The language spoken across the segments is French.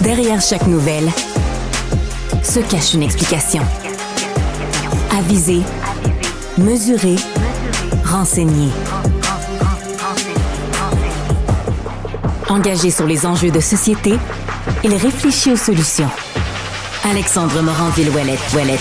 Derrière chaque nouvelle se cache une explication. Aviser, mesurer, renseigner. Engagé sur les enjeux de société, il réfléchit aux solutions. Alexandre Moranville-Ouellette.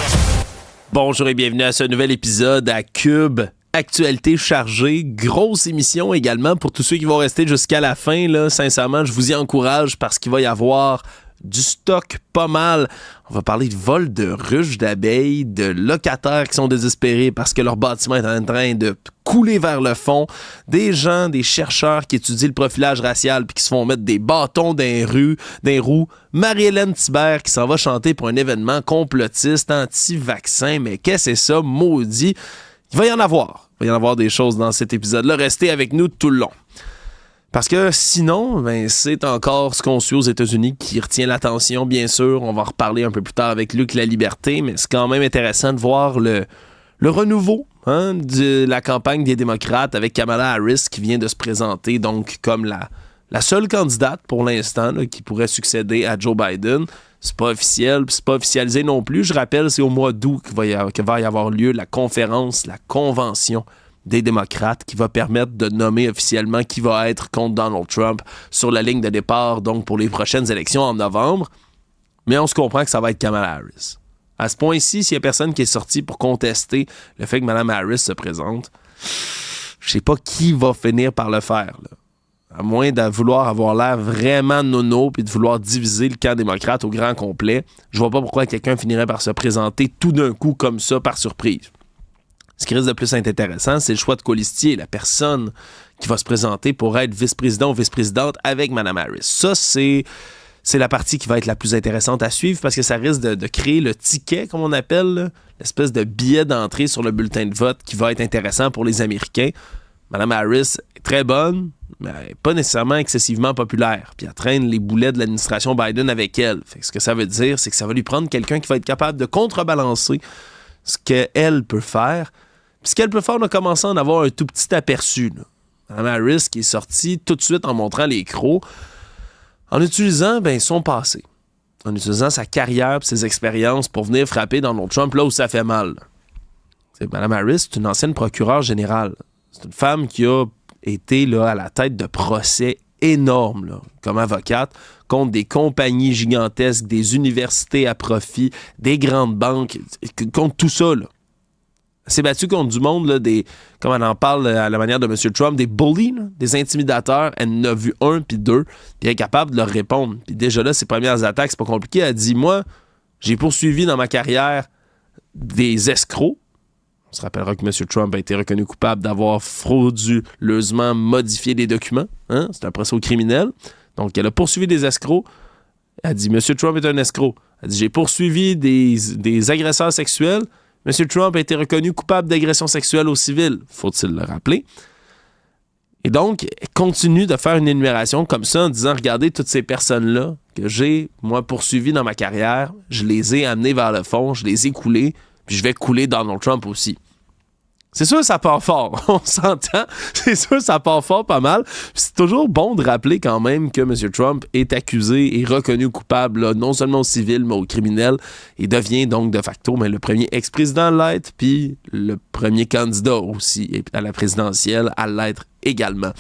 Bonjour et bienvenue à ce nouvel épisode à Cube. Actualité chargée, grosse émission également pour tous ceux qui vont rester jusqu'à la fin. Là, sincèrement, je vous y encourage parce qu'il va y avoir du stock pas mal. On va parler de vol de ruches d'abeilles, de locataires qui sont désespérés parce que leur bâtiment est en train de couler vers le fond, des gens, des chercheurs qui étudient le profilage racial puis qui se font mettre des bâtons dans les roues, Marie-Hélène Thibert qui s'en va chanter pour un événement complotiste, anti-vaccin, mais qu'est-ce que c'est ça, maudit? Il va y en avoir. Il va y en avoir des choses dans cet épisode-là. Restez avec nous tout le long. Parce que sinon, c'est encore ce qu'on suit aux États-Unis qui retient l'attention, bien sûr. On va en reparler un peu plus tard avec Luc Laliberté, mais c'est quand même intéressant de voir le renouveau de la campagne des démocrates avec Kamala Harris qui vient de se présenter donc comme la seule candidate pour l'instant là, qui pourrait succéder à Joe Biden. C'est pas officiel, c'est pas officialisé non plus. Je rappelle, c'est au mois d'août qu'il va y avoir lieu la conférence, la convention des démocrates qui va permettre de nommer officiellement qui va être contre Donald Trump sur la ligne de départ, donc pour les prochaines élections en novembre. Mais on se comprend que ça va être Kamala Harris. À ce point-ci, s'il y a personne qui est sorti pour contester le fait que Mme Harris se présente, je sais pas qui va finir par le faire, là. À moins de vouloir avoir l'air vraiment nono puis de vouloir diviser le camp démocrate au grand complet, je vois pas pourquoi quelqu'un finirait par se présenter tout d'un coup comme ça par surprise. Ce qui risque de plus être intéressant, c'est le choix de colistier, la personne qui va se présenter pour être vice-président ou vice-présidente avec Mme Harris. Ça, c'est la partie qui va être la plus intéressante à suivre parce que ça risque de créer le ticket, comme on appelle, là, l'espèce de billet d'entrée sur le bulletin de vote qui va être intéressant pour les Américains. Mme Harris est très bonne, mais pas nécessairement excessivement populaire. Puis elle traîne les boulets de l'administration Biden avec elle. Fait que ce que ça veut dire, c'est que ça va lui prendre quelqu'un qui va être capable de contrebalancer ce qu'elle peut faire. Puis ce qu'elle peut faire, on a commencé à en avoir un tout petit aperçu. Là. Mme Harris qui est sortie tout de suite en montrant les crocs, en utilisant son passé, en utilisant sa carrière et ses expériences pour venir frapper Donald Trump là où ça fait mal. Mme Harris, c'est une ancienne procureure générale. C'est une femme qui a été là, à la tête de procès énormes là, comme avocate contre des compagnies gigantesques, des universités à profit, des grandes banques, contre tout ça. Là. Elle s'est battue contre du monde, là, comme on en parle à la manière de M. Trump, des bullies, là, des intimidateurs. Elle en a vu un puis deux, puis elle est capable de leur répondre. Puis déjà là, ses premières attaques, c'est pas compliqué. Elle dit, moi, j'ai poursuivi dans ma carrière des escrocs. On se rappellera que M. Trump a été reconnu coupable d'avoir frauduleusement modifié des documents. Hein? C'est un procès au criminel. Donc, elle a poursuivi des escrocs. Elle dit, M. Trump est un escroc. Elle dit, j'ai poursuivi des agresseurs sexuels. M. Trump a été reconnu coupable d'agression sexuelle aux civils. Faut-il le rappeler? Et donc, elle continue de faire une énumération comme ça en disant, regardez toutes ces personnes-là que j'ai, moi, poursuivies dans ma carrière. Je les ai amenées vers le fond. Je les ai coulées. Puis je vais couler Donald Trump aussi. C'est sûr, ça part fort. On s'entend. C'est sûr, ça part fort pas mal. Puis c'est toujours bon de rappeler quand même que M. Trump est accusé et reconnu coupable, là, non seulement au civil, mais au criminel. Et devient donc de facto le premier ex-président à l'être, puis le premier candidat aussi à la présidentielle à l'être également.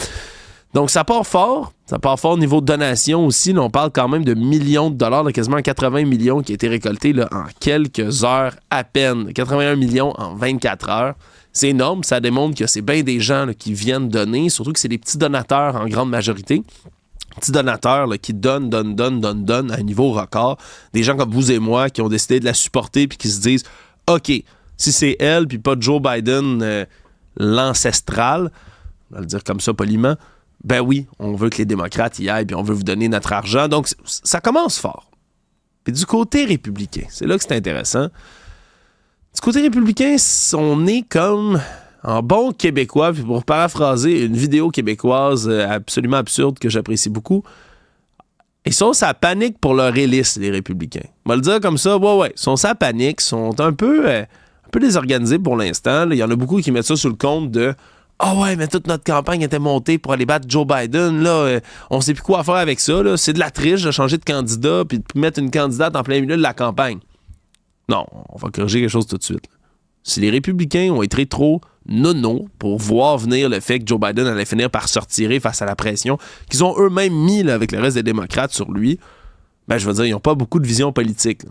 Donc, ça part fort. Ça part fort au niveau de donation aussi. Là, on parle quand même de millions de dollars, de quasiment 80 millions qui ont été récoltés là, en quelques heures à peine. 81 millions en 24 heures. C'est énorme. Ça démontre que c'est bien des gens là, qui viennent donner, surtout que c'est des petits donateurs en grande majorité. Petits donateurs là, qui donnent à un niveau record. Des gens comme vous et moi qui ont décidé de la supporter puis qui se disent « OK, si c'est elle puis pas Joe Biden, l'ancestral, on va le dire comme ça poliment, ben oui, on veut que les démocrates y aillent, puis on veut vous donner notre argent. » Donc, ça commence fort. Puis du côté républicain, c'est là que c'est intéressant. Du côté républicain, on est comme en bon québécois, puis pour paraphraser une vidéo québécoise absolument absurde que j'apprécie beaucoup, ils sont sa panique pour leur hélice, les républicains. On va le dire comme ça, ouais, ils sont sa panique, sont un peu désorganisés pour l'instant. Il y en a beaucoup qui mettent ça sur le compte de « Ah ouais, mais toute notre campagne était montée pour aller battre Joe Biden. Là, on sait plus quoi faire avec ça. Là. C'est de la triche de changer de candidat puis de mettre une candidate en plein milieu de la campagne. Non, on va corriger quelque chose tout de suite. Là. Si les républicains ont été trop nono pour voir venir le fait que Joe Biden allait finir par se retirer face à la pression qu'ils ont eux-mêmes mis là, avec le reste des démocrates sur lui, ben je veux dire, ils n'ont pas beaucoup de vision politique. Là.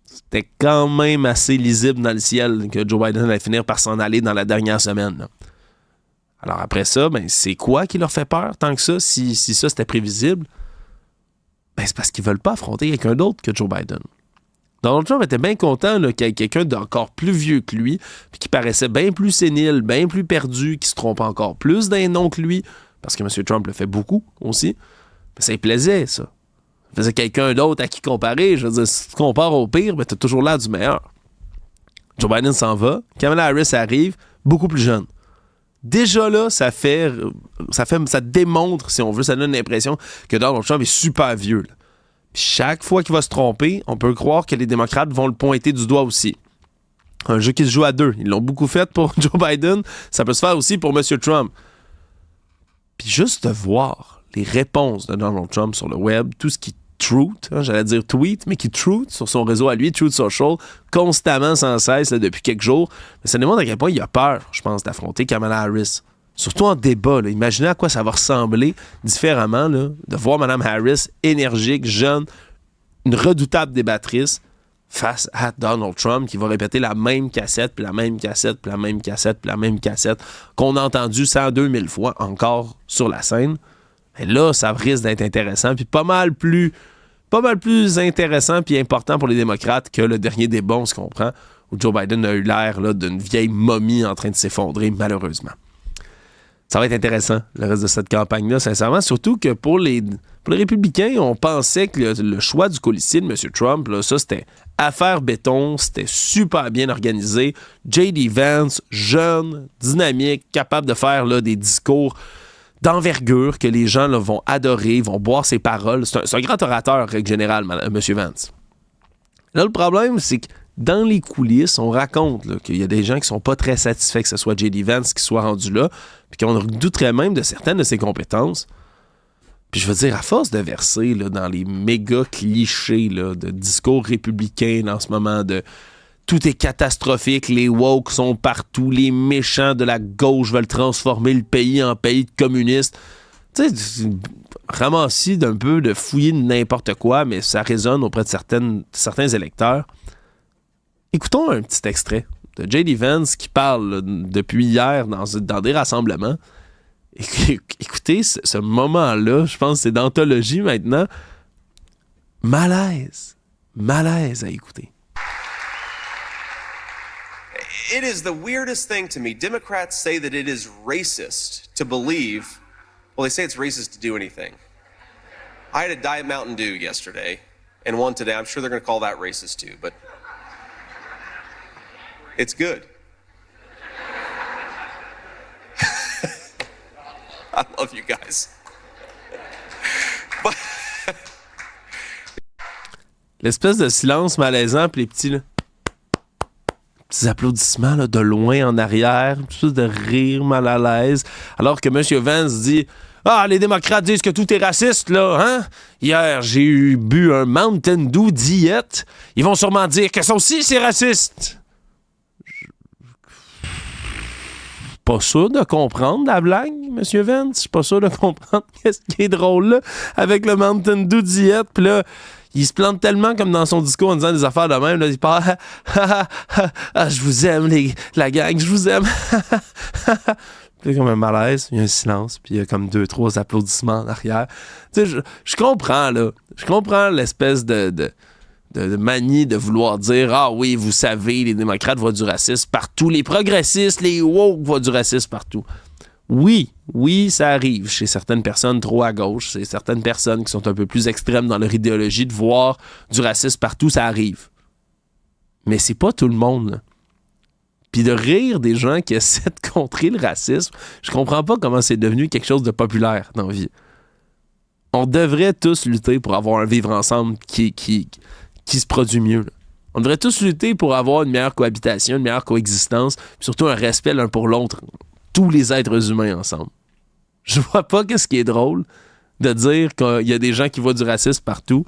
C'était quand même assez lisible dans le ciel que Joe Biden allait finir par s'en aller dans la dernière semaine. Là. Alors après ça, ben c'est quoi qui leur fait peur tant que ça, si ça c'était prévisible? Ben c'est parce qu'ils veulent pas affronter quelqu'un d'autre que Joe Biden. Donald Trump était bien content là, qu'il y ait quelqu'un d'encore plus vieux que lui, puis qui paraissait bien plus sénile, bien plus perdu, qui se trompe encore plus d'un nom que lui, parce que M. Trump le fait beaucoup aussi. Mais ça lui plaisait, ça. Il faisait quelqu'un d'autre à qui comparer. Je veux dire, si tu compares au pire, ben t'as toujours l'air du meilleur. Joe Biden s'en va, Kamala Harris arrive, beaucoup plus jeune. Déjà là, ça démontre, si on veut, ça donne l'impression que Donald Trump est super vieux. Là. Puis chaque fois qu'il va se tromper, on peut croire que les démocrates vont le pointer du doigt aussi. Un jeu qui se joue à deux. Ils l'ont beaucoup fait pour Joe Biden. Ça peut se faire aussi pour M. Trump. Puis juste de voir les réponses de Donald Trump sur le web, tout ce qui truth, j'allais dire tweet, mais qui truth sur son réseau à lui, Truth Social, constamment, sans cesse, là, depuis quelques jours. Mais ça démontre à quel point il a peur, je pense, d'affronter Kamala Harris. Surtout en débat. Là. Imaginez à quoi ça va ressembler différemment là, de voir Mme Harris énergique, jeune, une redoutable débattrice face à Donald Trump qui va répéter la même cassette, puis la même cassette, puis la même cassette, puis la même cassette qu'on a entendu 102 000 fois encore sur la scène. Et là, ça risque d'être intéressant, puis pas mal plus intéressant puis important pour les démocrates que le dernier débat, on se comprend, où Joe Biden a eu l'air là, d'une vieille momie en train de s'effondrer, malheureusement. Ça va être intéressant, le reste de cette campagne-là, sincèrement. Surtout que pour les républicains, on pensait que le choix du colistier de M. Trump, là, ça, c'était affaire béton, c'était super bien organisé. J.D. Vance, jeune, dynamique, capable de faire là, des discours d'envergure que les gens là, vont adorer, vont boire ses paroles. C'est un grand orateur, en règle générale, M. Vance. Là, le problème, c'est que dans les coulisses, on raconte là, qu'il y a des gens qui sont pas très satisfaits que ce soit J.D. Vance qui soit rendu là, puis qu'on douterait même de certaines de ses compétences. Puis je veux dire, à force de verser là, dans les méga clichés là, de discours républicains en ce moment, de tout est catastrophique, les woke sont partout, les méchants de la gauche veulent transformer le pays en pays de communistes. Tu sais, ramassis d'un peu, de fouiller de n'importe quoi, mais ça résonne auprès de certains électeurs. Écoutons un petit extrait de J.D. Vance qui parle là, depuis hier dans des rassemblements. Écoutez, ce moment-là, je pense que c'est d'anthologie maintenant. Malaise à écouter. It is the weirdest thing to me. Democrats say that it is racist to believe, well, they say it's racist to do anything. I had a Diet Mountain Dew yesterday and one today. I'm sure they're going to call that racist too, but it's good. I love you guys. But l'espèce de silence malaisant, puis les petits applaudissements là, de loin en arrière, une espèce de rire mal à l'aise, alors que M. Vance dit « Ah, les démocrates disent que tout est raciste, là, hein? Hier, j'ai bu un Mountain Dew diète. Ils vont sûrement dire que ça aussi, c'est raciste. » Pas sûr de comprendre la blague, M. Vance. Je suis pas sûr de comprendre qu'est-ce qui est drôle, là, avec le Mountain Dew diète, puis là, il se plante tellement comme dans son discours en disant des affaires de même. Là, il parle je vous aime, la gang, je vous aime. Puis il y a comme un malaise, il y a un silence, puis il y a comme 2-3 applaudissements en arrière. Tu sais, je comprends, là. Je comprends l'espèce de manie de vouloir dire « Ah oui, vous savez, les démocrates voient du racisme partout, les progressistes, les woke voient du racisme partout. » Oui, ça arrive chez certaines personnes trop à gauche, chez certaines personnes qui sont un peu plus extrêmes dans leur idéologie de voir du racisme partout, ça arrive. Mais c'est pas tout le monde, là. Puis de rire des gens qui essaient de contrer le racisme, je comprends pas comment c'est devenu quelque chose de populaire dans la vie. On devrait tous lutter pour avoir un vivre ensemble qui se produit mieux, là. On devrait tous lutter pour avoir une meilleure cohabitation, une meilleure coexistence, puis surtout un respect l'un pour l'autre. tous les êtres humains ensemble. Je vois pas qu'est-ce qui est drôle de dire qu'il y a des gens qui voient du racisme partout.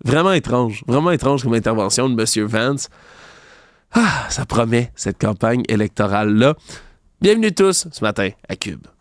Vraiment étrange comme intervention de M. Vance. Ah, ça promet, cette campagne électorale-là. Bienvenue tous ce matin à Cube.